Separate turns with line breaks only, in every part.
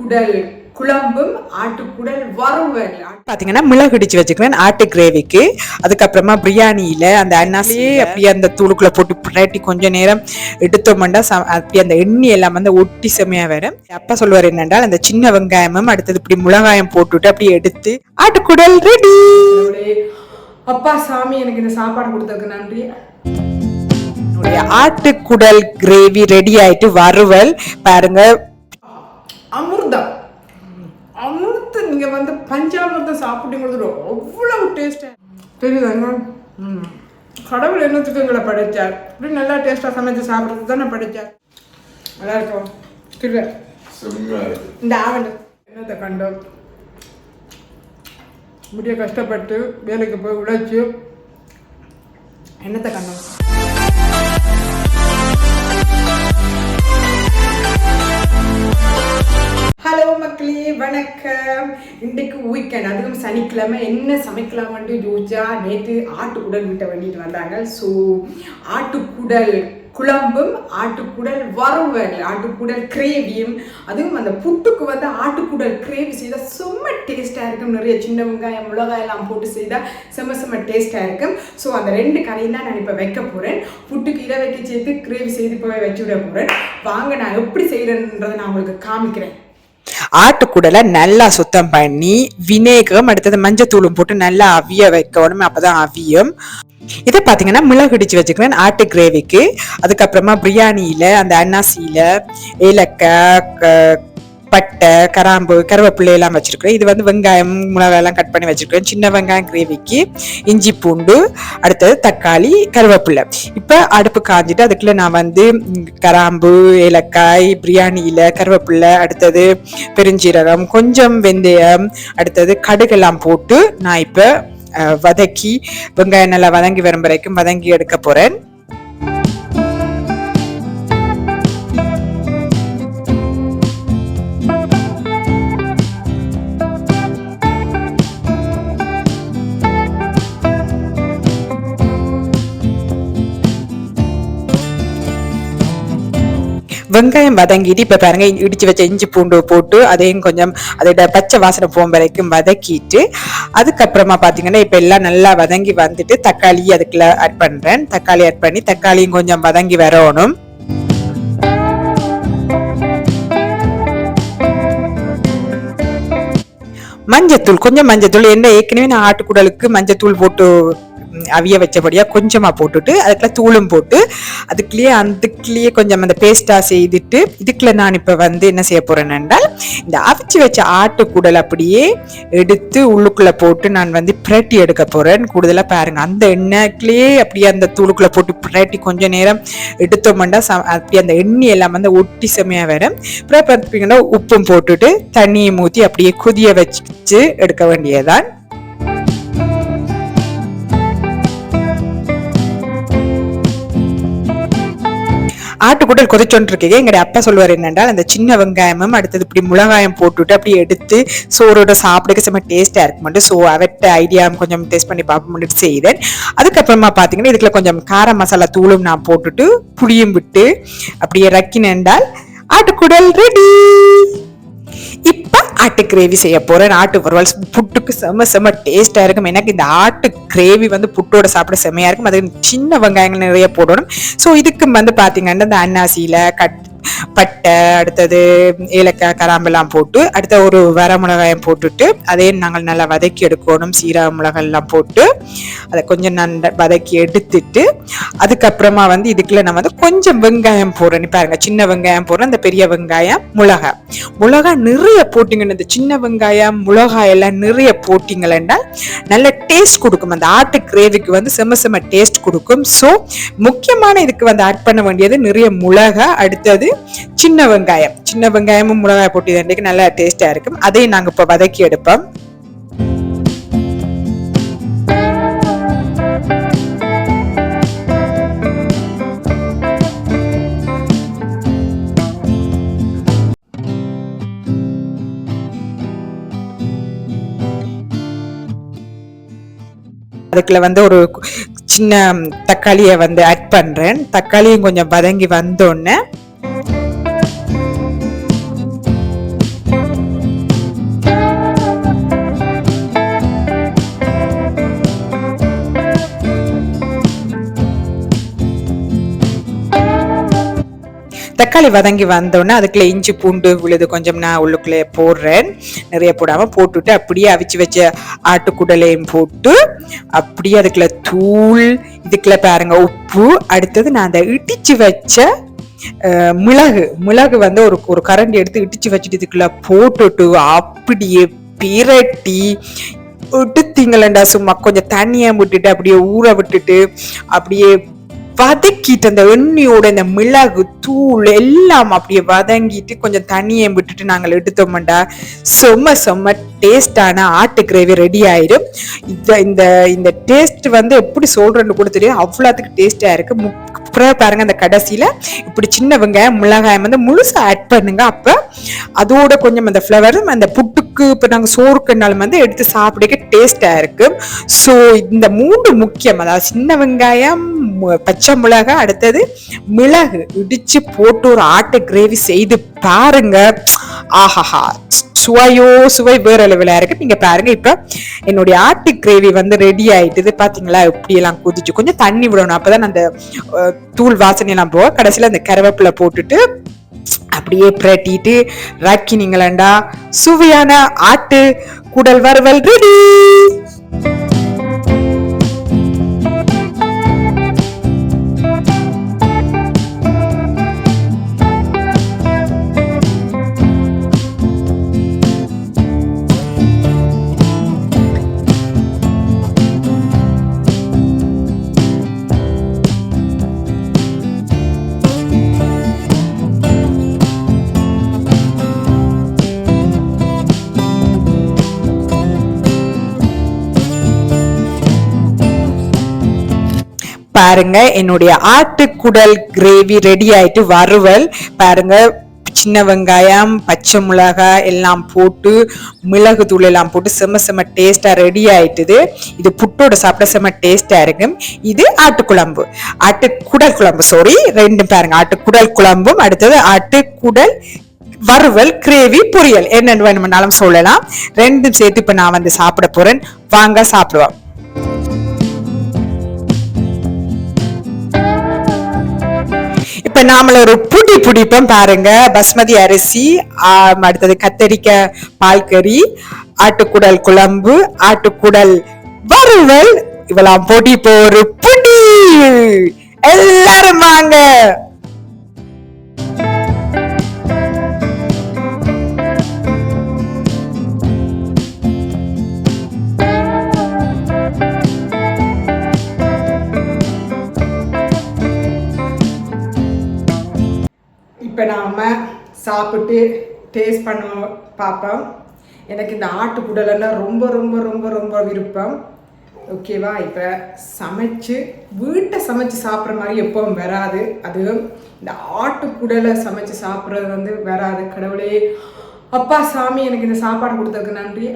ஆட்டுக்குடல் குழம்பும் ஆட்டுக்குடல் வறுவல்
பார்த்தீங்கன்னா மிளகு இடிச்சு வச்சுக்கிறேன் ஆட்டு கிரேவிக்கு. அதுக்கப்புறமா பிரியாணியில் அந்த அன்னாசியே அப்படியே அந்த தூளுக்குள்ளே போட்டு புரட்டி கொஞ்சம் நேரம் எடுத்தோம்னா அப்படி அந்த எண்ணெய் எல்லாம் வந்து ஒட்டி செமையாக வரும். அப்பா சொல்லுவார் என்னென்றால் அந்த சின்ன வெங்காயமும் அடுத்தது இப்படி மிளகாயம் போட்டுட்டு அப்படியே எடுத்து ஆட்டுக்குடல் ரெடி.
அப்பா சாமி எனக்கு இந்த சாப்பாடு கொடுத்ததுக்கு நன்றி.
ஆட்டுக்குடல் கிரேவி ரெடி ஆயிட்டு வறுவல் பாருங்க,
அமிர்தம் அமிர்தம். நீங்க வந்து பஞ்சாமிர்தம் சாப்பிட்டீங்கிறது அவ்வளவு டேஸ்டா தெரியுதாங்க. கடவுள் என்னத்துக்கு எங்களை படைச்சார், இப்படி நல்லா டேஸ்டா சமைச்சு சாப்பிட்றது தானே படைச்சார். நல்லா இருக்கும். இந்த ஆவணம் என்னத்தை கண்டோம், முடிய கஷ்டப்பட்டு வேலைக்கு போய் உழைச்சி என்னத்தை கண்டோம். ஹலோ மக்களே, வணக்கம். இன்றைக்கு வீக்கெண்ட், அதுவும் சனிக்கிழமை. என்ன சமைக்கலாம்னு யோசிச்சா நேற்று ஆட்டுக்குடல் வீட்டை பண்ணிட்டு வந்தாங்க. ஸோ ஆட்டுக்குடல் குழம்பும் ஆட்டுக்குடல் வறுவல், ஆட்டுக்குடல் கிரேவியும், அதுவும் அந்த புட்டுக்கு வந்து ஆட்டுக்குடல் கிரேவி செய்தால் செம்ம டேஸ்ட்டாக இருக்கும். நிறைய சின்ன வெங்காயம் மிளகாயெல்லாம் போட்டு செய்தால் செம்ம டேஸ்ட்டாக இருக்கும். ஸோ அந்த ரெண்டு கரையும் தான் நான் இப்போ வைக்க போகிறேன். புட்டுக்கு இதை வைக்க சேர்த்து கிரேவி செய்து போய் வச்சு விட போகிறேன். வாங்க நான் எப்படி செய்கிறேன்றதை நான் உங்களுக்கு காமிக்கிறேன்.
ஆட்டுக்குடலை நல்லா சுத்தம் பண்ணி வினேகம் அடுத்தது மஞ்சத்தூளும் போட்டு நல்லா அவிய வைக்கணும், அப்பதான் அவியும். இதை பார்த்தீங்கன்னா மிளகு இடிச்சு வச்சுக்கிறேன் ஆட்டு கிரேவிக்கு. அதுக்கப்புறமா பிரியாணியில அந்த அன்னாசியில ஏலக்காய் பட்டை கராம்பு கருவேப்பிள்ளை எல்லாம் வச்சிருக்கிறேன். இது வந்து வெங்காயம் மிளகாயெல்லாம் கட் பண்ணி வச்சிருக்கிறேன். சின்ன வெங்காயம் கிரேவிக்கு இஞ்சி பூண்டு அடுத்தது தக்காளி கருவேப்பிள்ளை. இப்போ அடுப்பு காஞ்சிட்டு அதுக்குள்ள நான் வந்து கராம்பு ஏலக்காய் பிரியாணியில கருவேப்பிள்ளை அடுத்தது பெருஞ்சீரகம் கொஞ்சம் வெந்தயம் அடுத்தது கடுகெல்லாம் போட்டு நான் இப்போ வதக்கி வெங்காயம் நல்லா வதங்கி வரும் வரைக்கும் வதங்கி எடுக்க போறேன். வெங்காயம் வதங்கிட்டு இப்ப பாருங்க இடிச்சு வச்ச இஞ்சி பூண்டு போட்டு அதையும் கொஞ்சம் அதோட பச்சை வாசனை போகும் வரைக்கும் வதக்கிட்டு அதுக்கப்புறமா பாத்தீங்கன்னா இப்ப எல்லாம் நல்லா வதங்கி வந்துட்டு தக்காளி அதுக்குள்ள ஆட் பண்றேன். தக்காளி ஆட் பண்ணி தக்காளியும் கொஞ்சம் வதங்கி வரணும். மஞ்சத்தூள் கொஞ்சம் மஞ்சத்தூள் என்ன ஏற்கனவே நான் ஆட்டுக்குடலுக்கு மஞ்சத்தூள் போட்டு அவிய வச்சபடியா கொஞ்சமா போட்டுட்டு அதுக்குள்ள தூளும் போட்டு அதுக்குள்ளேயே கொஞ்சம் அந்த பேஸ்டா செய்துட்டு இதுக்குள்ள நான் இப்ப வந்து என்ன செய்ய போறேன் என்றால் இந்த அவிச்சு வச்ச ஆட்டுக்குடல் அப்படியே எடுத்து உள்ளுக்குள்ள போட்டு நான் வந்து பிரட்டி எடுக்க போறேன். கூடுதலா பாருங்க அந்த எண்ணெய்க்குள்ளேயே அப்படியே அந்த தூளுக்குள்ள போட்டு பிரட்டி கொஞ்ச நேரம் எடுத்தோம்னா அப்படியே அந்த எண்ணெய் எல்லாம் வந்து ஒட்டி செமையா வரும். அப்புறம் பார்த்தீங்கன்னா உப்பும் போட்டுட்டு தண்ணியை ஊற்றி அப்படியே கொதிய வச்சு எடுக்க வேண்டியதான். ஆட்டுக்குடல் கொதிச்சோன்னு இருக்கீங்க. எங்களுடைய அப்பா சொல்லுவார் என்னென்றால் அந்த சின்ன வெங்காயமும் அடுத்தது இப்படி மிளகாயம் போட்டுட்டு அப்படியே எடுத்து சோறோட சாப்பிடுக்க செம்ம டேஸ்டா இருக்க மாட்டேன். ஸோ அவட்ட ஐடியா கொஞ்சம் டேஸ்ட் பண்ணி பார்ப்போம்னு செய்தேன். அதுக்கப்புறமா பார்த்தீங்கன்னா இதுக்குள்ள கொஞ்சம் கார மசாலா தூளும் நான் போட்டுட்டு புளியும் விட்டு அப்படியே ரக்கினேன்டால் ஆட்டுக்குடல் ரெடி. இப்ப ஆட்டு கிரேவி செய்ய போறேன். ஆட்டு வறுவல் புட்டுக்கு செம்ம டேஸ்டா இருக்கும். எனக்கு இந்த ஆட்டு கிரேவி வந்து புட்டோட சாப்பிட செம்மையா இருக்கும். அது சின்ன வெங்காயங்கள் நிறைய போடணும். ஸோ இதுக்கு வந்து பாத்தீங்கன்னா இந்த அன்னாசியில பட்டை அடுத்தது ஏலக்காய் கராம்பெல்லாம் போட்டு அடுத்த ஒரு வர மிளகாயம் போட்டுட்டு அதையும் நாங்கள் நல்லா வதக்கி எடுக்கணும். சீரக மிளகாயெல்லாம் போட்டு அதை கொஞ்சம் நல்லா வதக்கி எடுத்துட்டு அதுக்கப்புறமா வந்து இதுக்குள்ள நான் வந்து கொஞ்சம் வெங்காயம் போடுறேன். பாருங்க சின்ன வெங்காயம் போடுறேன், அந்த பெரிய வெங்காயம் மிளகா நிறைய போட்டிங்கன்னா இந்த சின்ன வெங்காயம் மிளகாய் எல்லாம் நிறைய போட்டிங்கன்னா நல்ல டேஸ்ட் கொடுக்கும். அந்த ஆட்டு கிரேவிக்கு வந்து செம்ம டேஸ்ட் கொடுக்கும். ஸோ முக்கியமான இதுக்கு வந்து ஆட் பண்ண வேண்டியது நிறைய மிளகாய் அடுத்தது சின்ன வெங்காயமும் மிளகாய் போட்டு இதன்றைக்கு நல்லா டேஸ்டா இருக்கும். அதையும் நாங்க இப்ப வதக்கி எடுப்போம். அதுக்குள்ள வந்து ஒரு சின்ன தக்காளியை வந்து ஆட் பண்றேன். தக்காளியும் கொஞ்சம் வதங்கி வந்தோடனே தக்காளி வதங்கி வந்தோடனே அதுக்குள்ள இஞ்சி பூண்டு விழுது கொஞ்சம் நான் உள்ளுக்குள்ளே போடுறேன். நிறைய போடாமல் போட்டுட்டு அப்படியே அவிச்சு வச்ச ஆட்டுக்குடலையும் போட்டு அப்படியே அதுக்குள்ள தூள், இதுக்குள்ள பாருங்க உப்பு, அடுத்தது நான் அந்த இடிச்சு வச்ச மிளகு வந்து ஒரு கரண்டி எடுத்து இடிச்சு வச்சுட்டு இதுக்குள்ள போட்டுட்டு அப்படியே பிரட்டி விட்டுத்தீங்களா, சும்மா கொஞ்சம் தண்ணியா விட்டுட்டு அப்படியே ஊற விட்டுட்டு அப்படியே வதக்கிட்டு அந்த எண்ணெயோட இந்த மிளகு தூள் எல்லாம் அப்படியே வதங்கிட்டு கொஞ்சம் தண்ணியை விட்டுட்டு நாங்கள் எடுத்தோம்டா செம்ம டேஸ்டான ஆட்டு கிரேவி ரெடி ஆயிடும். இந்த இந்த டேஸ்ட் வந்து எப்படி சொல்றேன்னு கூட தெரியும், அவ்வளோத்துக்கு டேஸ்டா இருக்கு. பாருங்க அந்த கடைசியில இப்படி சின்ன வெங்காயம் மிளகாயம் வந்து முழுசா ஆட் பண்ணுங்க. அப்ப அதோட கொஞ்சம் அந்த ஃப்ளவரும் அந்த புட்டுக்கு இப்ப நாங்க சோறுக்குனாலும் வந்து எடுத்து சாப்பிட டேஸ்டா இருக்கு. ஸோ இந்த 3 முக்கியம், அதாவது சின்ன வெங்காயம், பச்சை மிளகாய், அடுத்தது மிளகு இடிச்சு போட்டு ஒரு ஆட்டு கிரேவி செய்து பாருங்க. ஆஹாஹா, சுவை வேற லெவலா இருக்கு. நீங்க பாருங்க, இப்ப என்னுடைய ஆட்டு கிரேவி வந்து ரெடி ஆயிட்டுது. பாத்தீங்களா எப்படி எல்லாம் கொதிச்சு, கொஞ்சம் தண்ணி விடணும், அப்பதான் அந்த தூள் வாசனை எல்லாம் போக. கடைசியில அந்த கருவேப்பிலை போட்டுட்டு அப்படியே பிரட்டிட்டு ராக்கினீங்களா, சுவையான ஆட்டு குடல் வறுவல் ரெடி. பாருங்க, என்னுடைய ஆட்டுக்குடல் கிரேவி ரெடி ஆயிட்டு வறுவல் பாருங்க. சின்ன வெங்காயம், பச்சை மிளகாய் எல்லாம் போட்டு மிளகு தூள் எல்லாம் போட்டு செம்ம டேஸ்டா ரெடி ஆயிட்டுது. இது புட்டோட சாப்பிட செம்ம டேஸ்டா இருக்கும். இது ஆட்டுக்குழம்பு, ஆட்டுக்குடல் குழம்பு, சாரி, ரெண்டும் பாருங்க, ஆட்டுக்குடல் குழம்பும் அடுத்தது ஆட்டுக்குடல் வறுவல், கிரேவி, பொரியல், என்னென்னு வேணும்னாலும் சொல்லலாம். ரெண்டும் சேர்த்து இப்ப நான் வந்து சாப்பிட போறேன். வாங்க சாப்பிடுவோம். இப்ப நாமள ஒரு புடிப்போம் பாருங்க. பஸ்மதி அரிசி, அடுத்தது கத்தரிக்காய் பால் கறி, ஆட்டுக்குடல் குழம்பு, ஆட்டுக்குடல் வறுவல், இவெல்லாம் பொடி போரு புடி. எல்லாரும் வாங்க.
இப்போ நாம் சாப்பிட்டு டேஸ்ட் பண்ண பார்ப்போம். எனக்கு இந்த ஆட்டுக்குடலெல்லாம் ரொம்ப ரொம்ப ரொம்ப ரொம்ப விருப்பம். ஓகேவா? இப்போ வீட்டை சமைச்சு சாப்பிட்ற மாதிரி எப்பவும் வராது. அது இந்த ஆட்டுக்குடலை சமைச்சு சாப்பிட்றது வந்து வராது. கடவுளே, அப்பா சாமி, எனக்கு இந்த சாப்பாடு கொடுத்ததுக்கு நன்றி.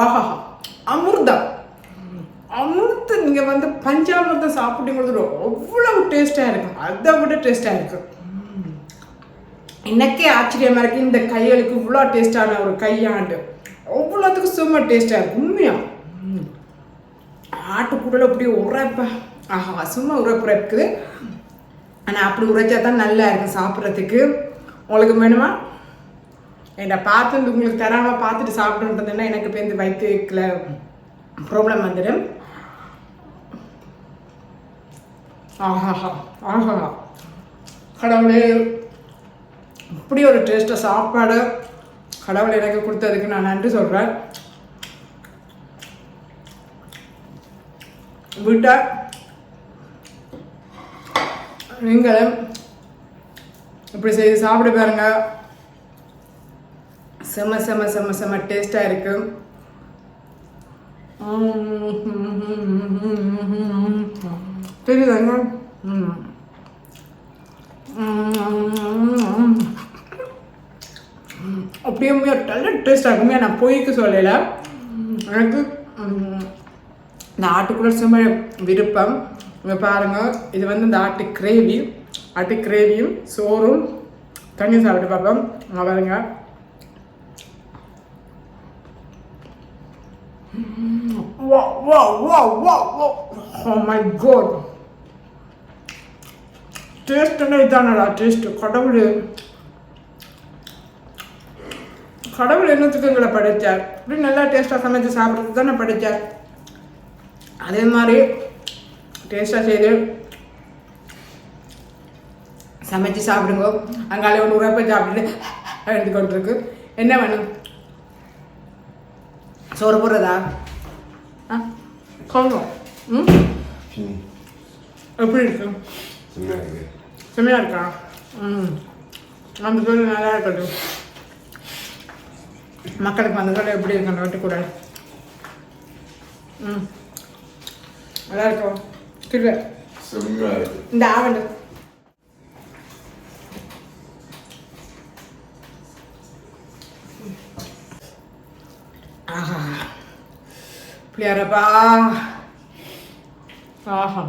ஆஹா, அமிர்தம். நீங்கள் வந்து பஞ்சாமிர்தம் சாப்பிட்டீங்கிறது அவ்வளவு டேஸ்டாக இருக்கும். அதை விட டேஸ்டாக இருக்கும். எனக்கே ஆச்சரியமாக இருக்குது, இந்த கைகளுக்கு இவ்வளோ டேஸ்டான ஒரு கையாண்டு அவ்வளோத்துக்கு சும்மா டேஸ்டாக இருக்கும். உண்மையா ஆட்டுக்குடல் அப்படி உரைப்ப, ஆஹா, சும்மா உரைப்புறக்குது. ஆனால் அப்படி உரைச்சா தான் நல்லா இருக்கும் சாப்பிட்றதுக்கு. உங்களுக்கு வேணுமா? என்னை பார்த்து உங்களுக்கு தராமல் பார்த்துட்டு சாப்பிட்டுன்றதுன்னா எனக்கு இப்போ இந்த வயிற்றுல ப்ராப்ளம் வந்துடும். ஆஹாஹா ஆஹா, கடவுளே, இப்படி ஒரு டேஸ்ட்டை சாப்பாடு கடவுள் எனக்கு கொடுத்ததுக்கு நான் நன்றி சொல்கிறேன். வீட்டை நீங்களும் இப்படி செய்து சாப்பிட பாருங்க. செம்ம டேஸ்டாக இருக்கும். தெரியுதாங்க? அப்படியே நல்ல டேஸ்டாக இருக்குமே. நான் பொய்க்கு சொல்லலை, எனக்கு இந்த ஆட்டுக்குள்ள செம்ம விருப்பம். இங்கே பாருங்கள், இது வந்து இந்த ஆட்டு கிரேவியும் சோறும் தண்ணி சாப்பிட்டு பார்ப்போம் பாருங்க. Oh my god, டேஸ்ட் என்ன இதானடா டேஸ்ட். கடவுள் என்னத்துக்கு எங்களை படைச்சார்? இப்படி நல்லா டேஸ்ட்டாக சமைச்சு சாப்பிட்றது தானே படைச்சார். அதே மாதிரி டேஸ்ட்டாக செய்து சமைச்சு சாப்பிடுங்க. அங்காலே ஒன்று உரைப்பை சாப்பிட்டுட்டு எடுத்து கொண்டிருக்கு. என்ன வேணும்? சோறு போடுறதா? கொஞ்சம் எப்படி இருக்கு? செம்மையாக இருக்கா? அந்த சோறு நல்லா இருக்கட்டும். மக்களுக்கு அந்த கடை எப்படி இருக்கு? அந்த வெட்டு கூட நல்லா இருக்கும். திரு இந்த ஆவண்டு ஆஹா பிள்ளையாரப்பா. ஆஹா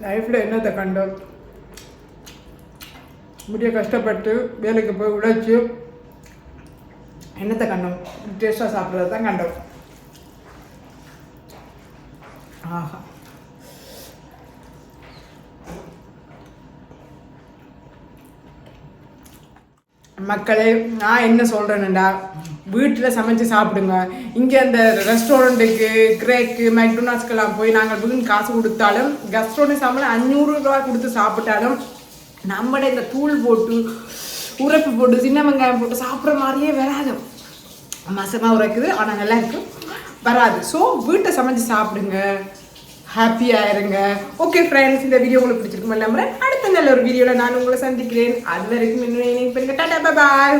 லைஃப்பில் என்னத்தை கண்டோம்? முடிய கஷ்டப்பட்டு வேலைக்கு போய் உழைச்சி என்னத்தை கண்டோம்? டேஸ்ட்டாக சாப்பிட்றது தான் கண்டோம். ஆஹா மக்களே, நான் என்ன சொல்கிறேன்டா, வீட்டில் சமைச்சு சாப்பிடுங்க. இங்கே அந்த ரெஸ்டாரண்ட்டுக்கு, கிரேக்கு, மெக்டொனால்ட்ஸ்க்கெல்லாம் போய் நாங்கள் வீண் காசு கொடுத்தாலும், ரெஸ்டாரண்ட் சாப்பிட 500 ரூபா கொடுத்து சாப்பிட்டாலும் நம்மளே இந்த தூள் போட்டு உரைப்பு போட்டு சின்ன வெங்காயம் போட்டு சாப்பிட்ற மாதிரியே வராது. மசமாக உரைக்குது, ஆனால் நல்லா இருக்கும், வராது. ஸோ வீட்டை சமைச்சு சாப்பிடுங்க, ஹாப்பியாக இருங்க. ஓகே ஃப்ரெண்ட்ஸ், இந்த வீடியோ உங்களுக்கு பிடிச்சிருக்குமா? நம்புறேன். அடுத்த நல்ல ஒரு வீடியோவில் நான் உங்களை சந்திக்கிறேன். அது வரைக்கும் இன்னும் டாடா பாய்.